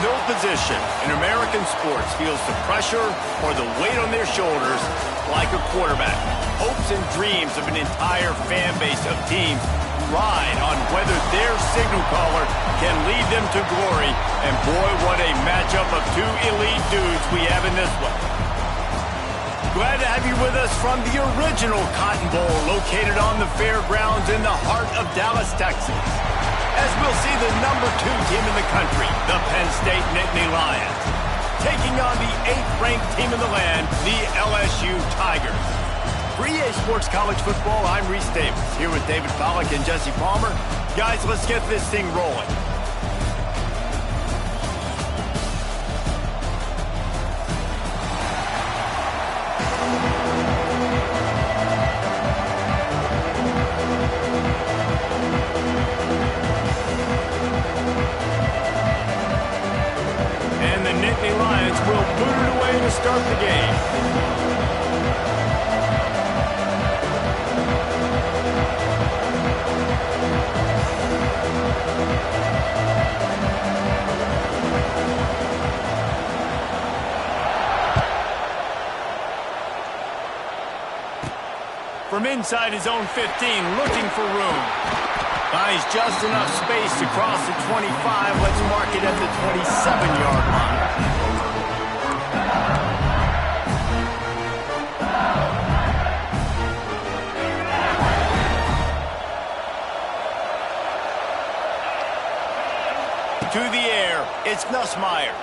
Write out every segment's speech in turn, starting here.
No position in American sports feels the pressure or the weight on their shoulders like a quarterback. Hopes and dreams of an entire fan base of teams ride on whether their signal caller can lead them to glory. And boy, what a matchup of two elite dudes we have in this one. Glad to have you with us from the original Cotton Bowl located on the fairgrounds in the heart of Dallas, Texas. As we'll see the #2 team in the country, the Penn State Nittany Lions, taking on the 8th-ranked team in the land, the LSU Tigers. For EA Sports College Football, I'm Reese Davis, here with David Pollack and Jesse Palmer. Guys, let's get this thing rolling. And the Nittany Lions will boot it away to start the game. From inside his own 15, looking for room. Finds just enough space to cross the 25. Let's mark it at the 27-yard line. To the air, it's Nussmeier.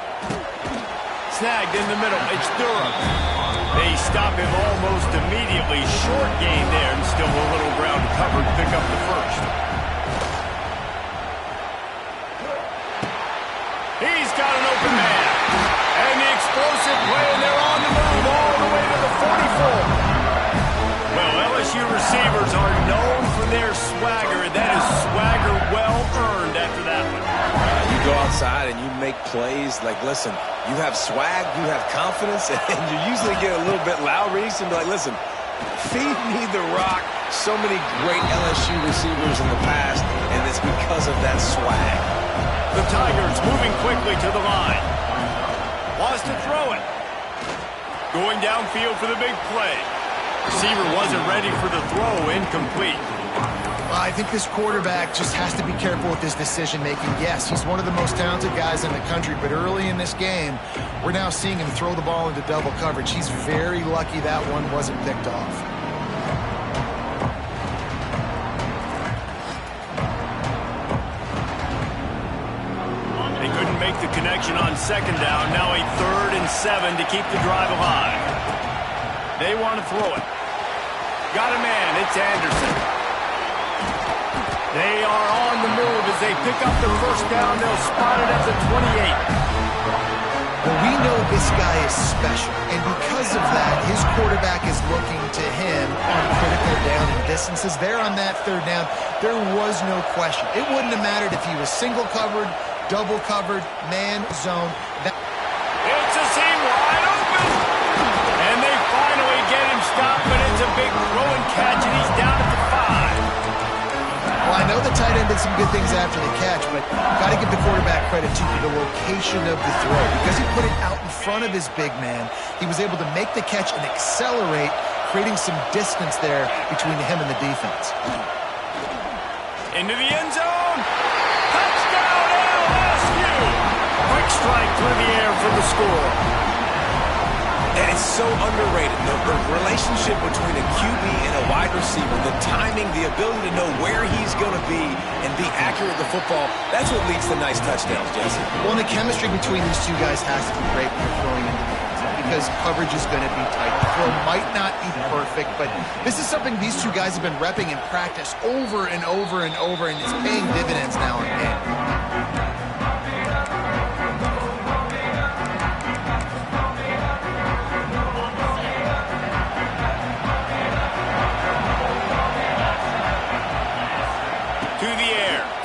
Snagged in the middle, it's Durham. They stop him almost immediately. Short gain there, and still a little ground covered. Pick up the first. He's got an open man. And the explosive play, and they're on the move all the way to the 44. Well, LSU receivers are known for their swagger. That is swagger well earned after that one. You go outside and you make plays. Like, listen, you have swag, you have confidence, and you usually get a little bit loud, Reese, and be like, listen, feed me the rock. So many great LSU receivers in the past, and it's because of that swag. The Tigers moving quickly to the line. Wants to throw it. Going downfield for the big play. Receiver wasn't ready for the throw, incomplete. I think this quarterback just has to be careful with his decision-making. Yes, he's one of the most talented guys in the country, but early in this game, we're now seeing him throw the ball into double coverage. He's very lucky that one wasn't picked off. They couldn't make the connection on second down. Now a 3rd and 7 to keep the drive alive. They want to throw it. Got a man. It's Anderson. They are on the move as they pick up the first down. They'll spot it at the 28. Well, we know this guy is special, and because of that, his quarterback is looking to him on critical down and distances. There on that 3rd down, there was no question. It wouldn't have mattered if he was single covered, double covered, man, zone. It's a seam wide open, and they finally get him stopped, but it's a big throw and catch, and he's down at the 5. Well, I know the tight end did some good things after the catch, but got to give the quarterback credit to the location of the throw. Because he put it out in front of his big man, he was able to make the catch and accelerate, creating some distance there between him and the defense. Into the end zone. Touchdown, LSU! Quick strike through the air for the score. And it's so underrated, the relationship between a QB and a wide receiver, the timing, the ability to know where he's going to be and be accurate with the football, that's what leads to nice touchdowns, Jesse. Well, and the chemistry between these two guys has to be great when you're throwing into the end zone because coverage is going to be tight. The throw might not be perfect, but this is something these two guys have been repping in practice over and over and over, and it's paying dividends now and again.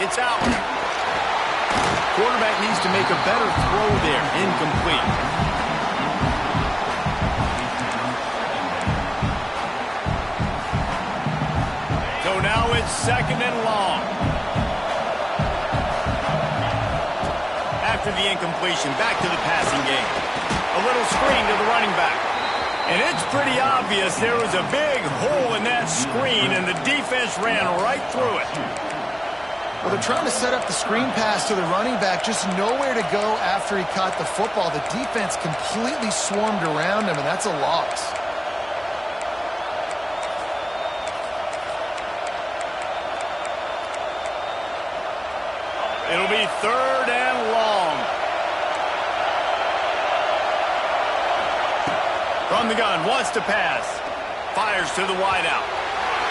It's out. Quarterback needs to make a better throw there. Incomplete. So now it's 2nd and long. after the incompletion. Back to the passing game. A little screen to the running back. And it's pretty obvious there was a big hole in that screen, and the defense ran right through it. Well, they're trying to set up the screen pass to the running back, just nowhere to go after he caught the football. The defense completely swarmed around him, and that's a loss. It'll be 3rd and long. From the gun, wants to pass. Fires to the wideout.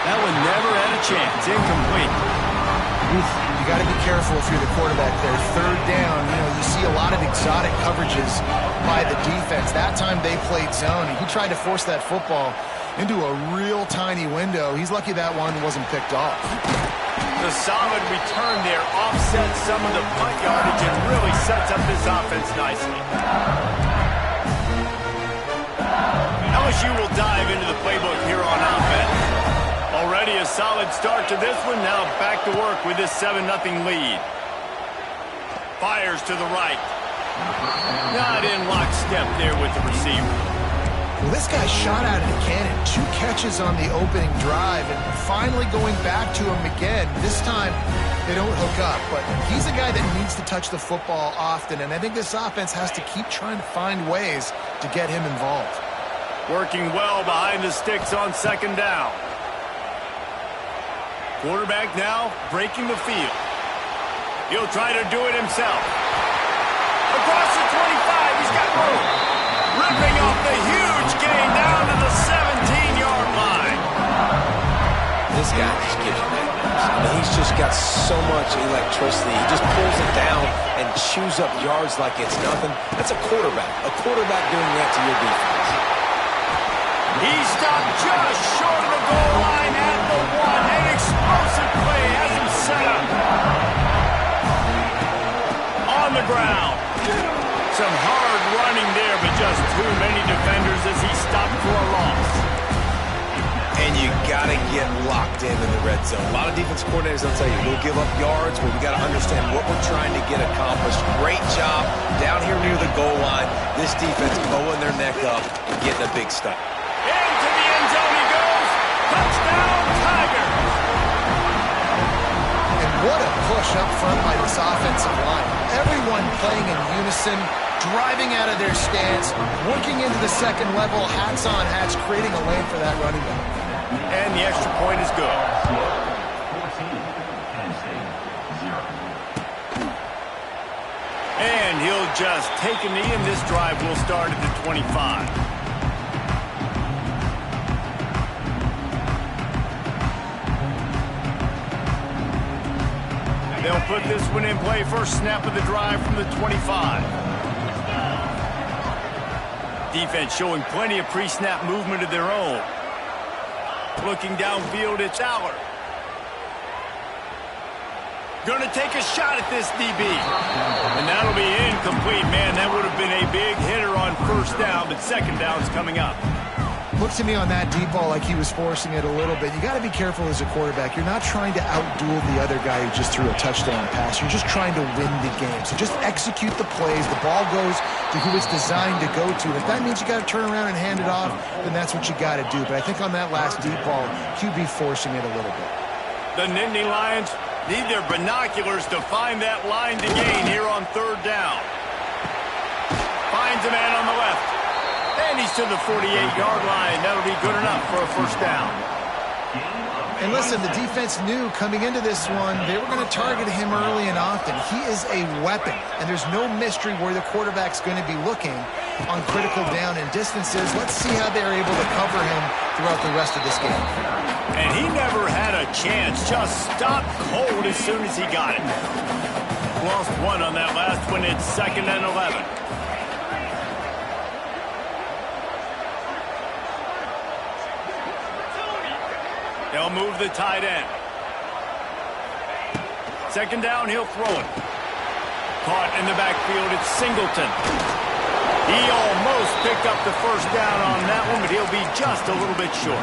That one never had a chance. Incomplete. You got to be careful if you're the quarterback there. 3rd down, you see a lot of exotic coverages by the defense. That time they played zone, and he tried to force that football into a real tiny window. He's lucky that one wasn't picked off. The solid return there offsets some of the punt yardage and really sets up this offense nicely. LSU will dive into the playbook here on offense. Already a solid start to this one. Now back to work with this 7-0 lead. Fires to the right. Not in lockstep there with the receiver. Well, this guy shot out of the cannon. 2 catches on the opening drive, and finally going back to him again. This time, they don't hook up, but he's a guy that needs to touch the football often, and I think this offense has to keep trying to find ways to get him involved. Working well behind the sticks on 2nd down. Quarterback now breaking the field. He'll try to do it himself. Across the 25, he's got room. Ripping off the huge gain down to the 17-yard line. This guy just gives you nightmares. I mean, he's just got so much electricity. He just pulls it down and chews up yards like it's nothing. That's a quarterback. A quarterback doing that to your defense. He stopped just short of the goal line at the 1. An explosive play has him set up. On the ground. Some hard running there, but just too many defenders as he stopped for a loss. And you got to get locked in the red zone. A lot of defense coordinators will tell you, we'll give up yards, but we got to understand what we're trying to get accomplished. Great job down here near the goal line. This defense bowing their neck up and getting a big stop. Into the end zone he goes. Touchdown, Tigers. And what a push up front by this offensive line. Everyone playing in unison, driving out of their stance, working into the second level, hats on hats, creating a lane for that running back. And the extra point is good. And he'll just take a knee, and this drive will start at the 25. They'll put this one in play. First snap of the drive from the 25. Defense showing plenty of pre-snap movement of their own. Looking downfield, it's Aller. Going to take a shot at this DB. And that'll be incomplete. Man, that would have been a big hitter on 1st down, but 2nd down's coming up. Looked to me on that deep ball like he was forcing it a little bit. You got to be careful as a quarterback. You're not trying to outduel the other guy who just threw a touchdown pass. You're just trying to win the game. So just execute the plays. The ball goes to who it's designed to go to. If that means you got to turn around and hand it off, then that's what you got to do. But I think on that last deep ball, QB forcing it a little bit. The Nittany Lions need their binoculars to find that line to gain here on 3rd down. Finds a man on the left. And he's to the 48-yard line. That'll be good enough for a 1st down. And listen, the defense knew coming into this one, they were going to target him early and often. He is a weapon, and there's no mystery where the quarterback's going to be looking on critical down and distances. Let's see how they're able to cover him throughout the rest of this game. And he never had a chance. Just stopped cold as soon as he got it. Lost one on that last one. It's 2nd and 11. They'll move the tight end. 2nd down, he'll throw it. Caught in the backfield, it's Singleton. He almost picked up the 1st down on that one, but he'll be just a little bit short.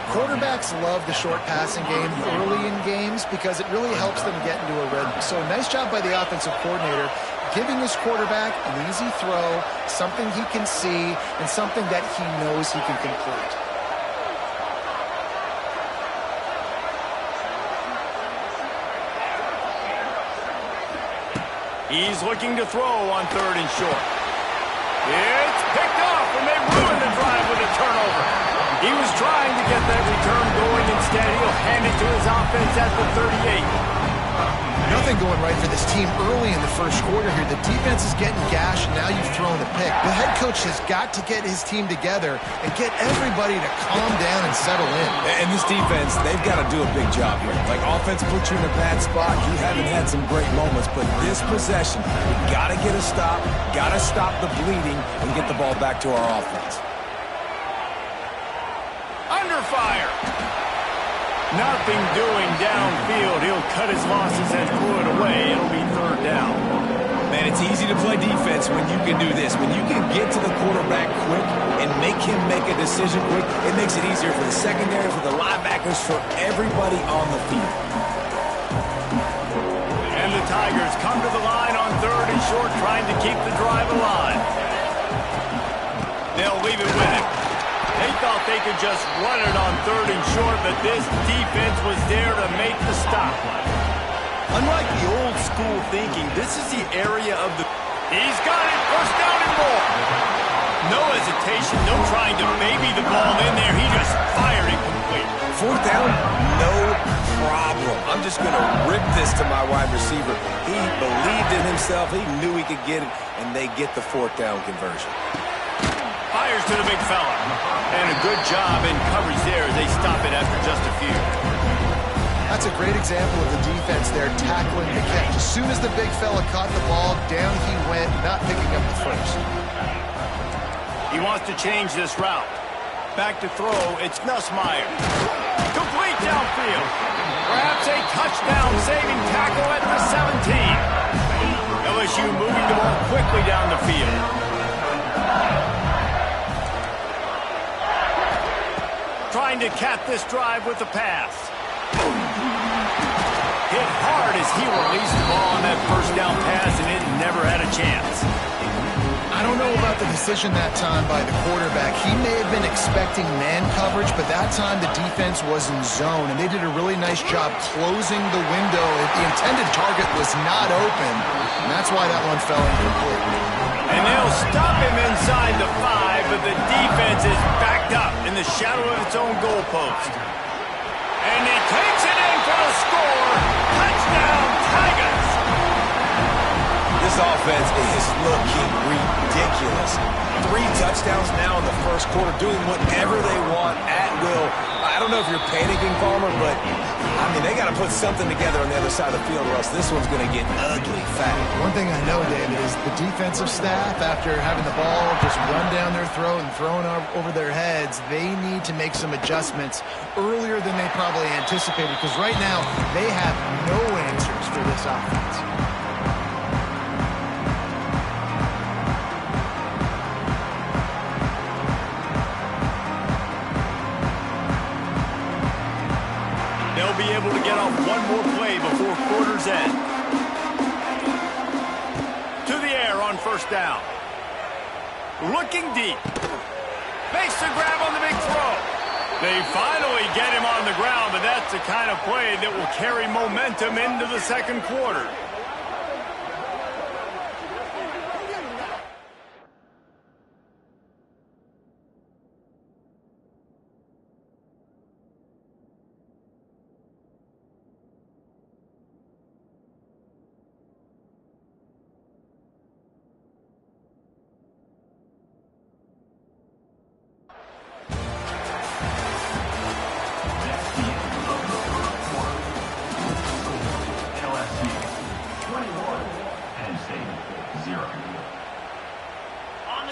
Quarterbacks love the short passing game early in games because it really helps them get into a rhythm. So nice job by the offensive coordinator giving his quarterback an easy throw, something he can see, and something that he knows he can complete. He's looking to throw on 3rd and short. It's picked off, and they ruined the drive with a turnover. He was trying to get that return going. Instead, he'll hand it to his offense at the 38. Nothing going right for this team early in the first quarter here. The defense is getting gashed, and now you've thrown a pick. The head coach has got to get his team together and get everybody to calm down and settle in. And this defense, they've got to do a big job here. Like, offense puts you in a bad spot. You haven't had some great moments, but this possession, we got to get a stop, got to stop the bleeding, and get the ball back to our offense. Under fire. Nothing doing downfield. He'll cut his losses and throw it away. It'll be 3rd down. Man, it's easy to play defense when you can do this. When you can get to the quarterback quick and make him make a decision quick, it makes it easier for the secondary, for the linebackers, for everybody on the field. And the Tigers come to the line on 3rd and short, trying to keep the drive alive. They'll leave it with him. They thought they could just run it on 3rd and short, but this defense was there to make the stop. Unlike the old school thinking, this is the area of the... He's got it, 1st down and more. No hesitation, no trying to baby the ball in there. He just fired it complete. 4th down, no problem. I'm just going to rip this to my wide receiver. He believed in himself. He knew he could get it, and they get the 4th down conversion. Fires to the big fella. And a good job in coverage there as they stop it after just a few. That's a great example of the defense there tackling the catch. As soon as the big fella caught the ball, down he went, not picking up the first. He wants to change this route. Back to throw, it's Nussmeier. Complete downfield. Perhaps a touchdown-saving tackle at the 17. LSU moving the ball quickly down the field. Trying to cap this drive with the pass. Hit hard as he released the ball on that 1st down pass, and it never had a chance. I don't know about the decision that time by the quarterback. He may have been expecting man coverage, but that time the defense was in zone, and they did a really nice job closing the window. The intended target was not open, and that's why that one fell incomplete. And they'll stop him inside the 5, but the defense is backed up in the shadow of its own goalpost. And he takes it in for the score. Touchdown, Tigers! This offense is looking ridiculous. 3 touchdowns now in the first quarter, doing whatever they want at will. I don't know if you're panicking, Palmer, but, I mean, they got to put something together on the other side of the field, or else this one's going to get ugly fast. One thing I know, David, is the defensive staff, after having the ball just run down their throat and thrown over their heads, they need to make some adjustments earlier than they probably anticipated, because right now they have no answers for this offense. They'll be able to get off one more play before quarter's end. To the air on 1st down. Looking deep. Makes the grab on the big throw. They finally get him on the ground, but that's the kind of play that will carry momentum into the 2nd quarter.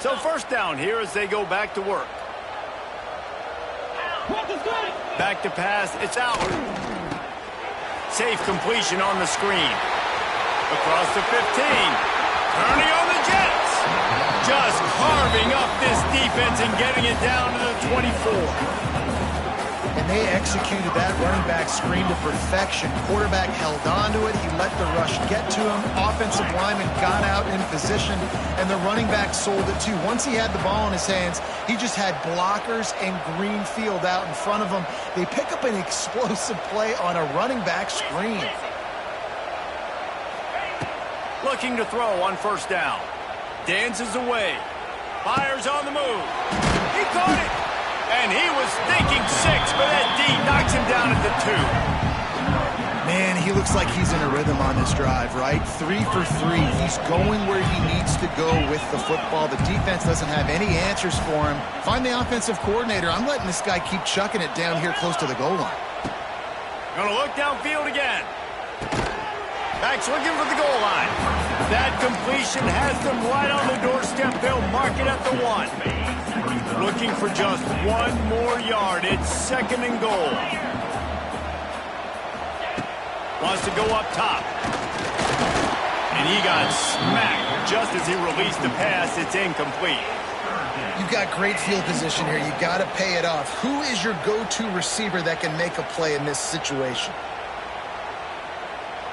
So 1st down here as they go back to work. Back to pass, it's out. Safe completion on the screen. Across the 15. Turning on the Jets. Just carving up this defense and getting it down to the 24. and they executed that running back screen to perfection. Quarterback held on to it. He let the rush get to him. Offensive lineman got out in position, and the running back sold it too. Once he had the ball in his hands, he just had blockers and green field out in front of him. They pick up an explosive play on a running back screen. Looking to throw on first down. Dances away. Fires on the move. He caught it. And he was thinking 6, but that D knocks him down at the 2. Man, he looks like he's in a rhythm on this drive, right? 3 for 3. He's going where he needs to go with the football. The defense doesn't have any answers for him. Find the offensive coordinator. I'm letting this guy keep chucking it down here close to the goal line. Gonna look downfield again. Backs looking for the goal line. That completion has them right on the doorstep. They'll mark it at the 1. Looking for just 1 more yard. It's 2nd and goal. Wants to go up top. And he got smacked just as he released the pass. It's incomplete. You've got great field position here. You got to pay it off. Who is your go-to receiver that can make a play in this situation?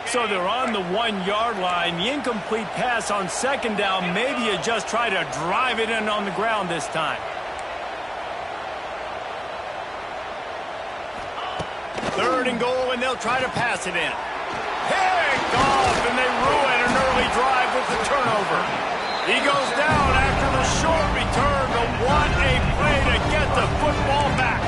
So they're on the 1-yard line. The incomplete pass on 2nd down. Maybe you just try to drive it in on the ground this time. 3rd and goal, and they'll try to pass it in. Picked off, and they ruin an early drive with the turnover. He goes down after the short return, but what a play to get the football back.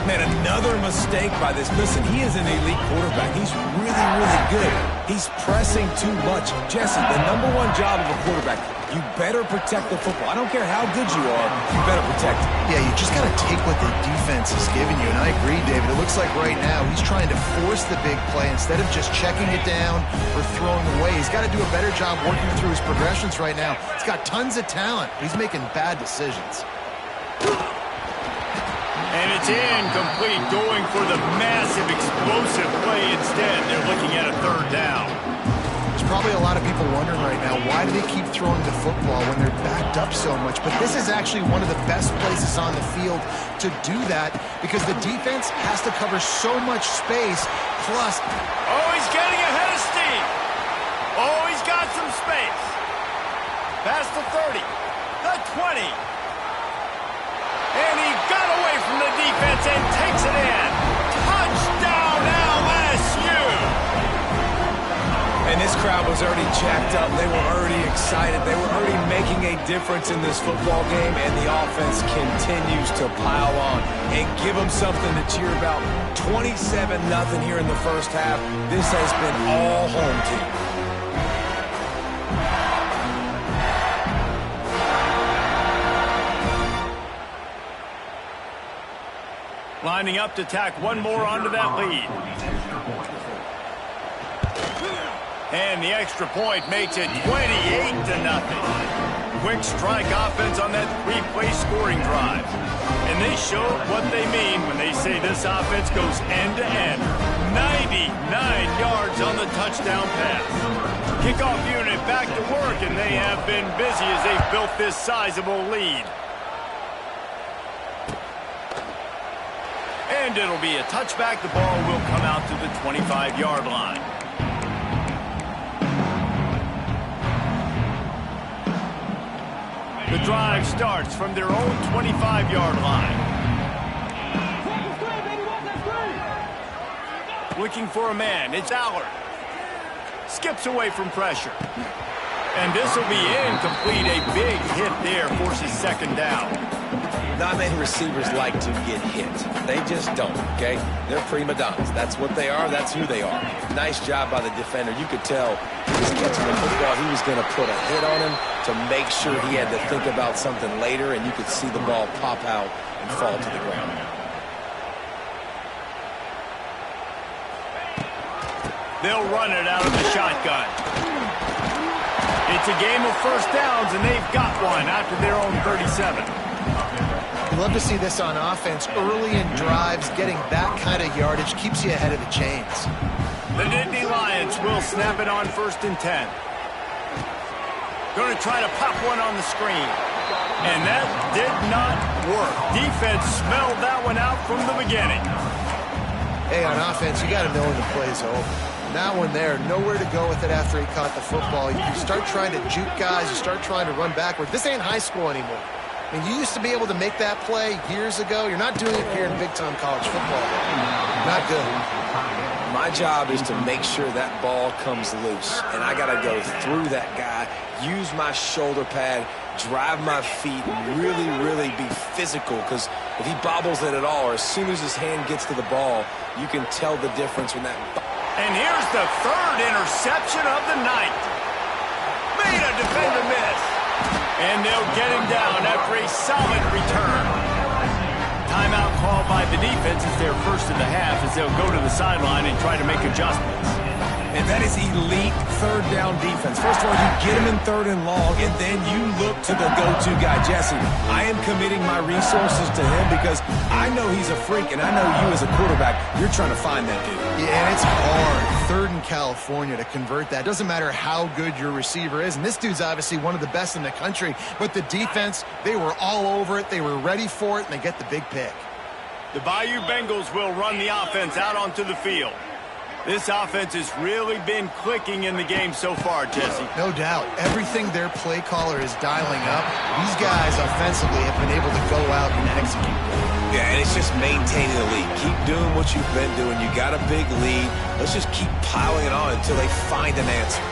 Man, another mistake by this. Listen, he is an elite quarterback. He's really, really good. He's pressing too much. Jesse, the #1 job of a quarterback, you better protect the football. I don't care how good you are, you better protect it. Yeah, you just got to take what the defense is giving you. And I agree, David. It looks like right now he's trying to force the big play instead of just checking it down or throwing away. He's got to do a better job working through his progressions right now. He's got tons of talent. He's making bad decisions. And it's incomplete, going for the massive explosive play instead. They're looking at a 3rd down. There's probably a lot of people wondering right now, why do they keep throwing the football when they're backed up so much? But this is actually one of the best places on the field to do that because the defense has to cover so much space. Plus, oh, he's getting ahead of steam. Oh, he's got some space. Past the 30, the 20. And he got away from the defense and takes it in. Touchdown, LSU! And this crowd was already jacked up. They were already excited. They were already making a difference in this football game, and the offense continues to pile on and give them something to cheer about. 27-0 here in the first half. This has been all home team. Lining up to tack 1 more onto that lead. And the extra point makes it 28-0. Quick strike offense on that 3-play scoring drive. And they showed what they mean when they say this offense goes end-to-end. 99 yards on the touchdown pass. Kickoff unit back to work, and they have been busy as they've built this sizable lead. And it'll be a touchback. The ball will come out to the 25-yard line. The drive starts from their own 25-yard line. Looking for a man. It's Allard. Skips away from pressure. And this will be incomplete. A big hit there forces 2nd down. Not many receivers like to get hit. They just don't, okay? They're prima donnas. That's what they are. That's who they are. Nice job by the defender. You could tell he was catching the football. He was going to put a hit on him to make sure he had to think about something later, and you could see the ball pop out and fall to the ground. They'll run it out of the shotgun. It's a game of first downs, and they've got one after their own 37. You love to see this on offense. Early in drives, getting that kind of yardage keeps you ahead of the chains. The Nittany Lions will snap it on 1st and 10. Going to try to pop one on the screen. And that did not work. Defense smelled that one out from the beginning. Hey, on offense, you got to know when the play's over. That one there, nowhere to go with it after he caught the football. You start trying to juke guys. You start trying to run backward. This ain't high school anymore. I mean, you used to be able to make that play years ago. You're not doing it here in big-time college football. Not good. My job is to make sure that ball comes loose, and I got to go through that guy, use my shoulder pad, drive my feet, and really be physical, because if he bobbles it at all, or as soon as his hand gets to the ball, you can tell the difference when that. And here's the third interception of the night. Made a defender miss. And they'll get him down after a solid return. Timeout called by the defense is their first of the half as they'll go to the sideline and try to make adjustments. And that is elite third down defense. First of all, you get him in third and long, and then you look to the go-to guy. Jesse, I am committing my resources to him because I know he's a freak, and I know you as a quarterback, you're trying to find that dude. Yeah, and it's hard, third in California, to convert that. Doesn't matter how good your receiver is, and this dude's obviously one of the best in the country, but the defense, they were all over it, they were ready for it, and they get the big pick. The Bayou Bengals will run the offense out onto the field. This offense has really been clicking in the game so far, Jesse. No doubt. Everything their play caller is dialing up, these guys offensively have been able to go out and execute. Yeah, and it's just maintaining the lead. Keep doing what you've been doing. You got a big lead. Let's just keep piling it on until they find an answer.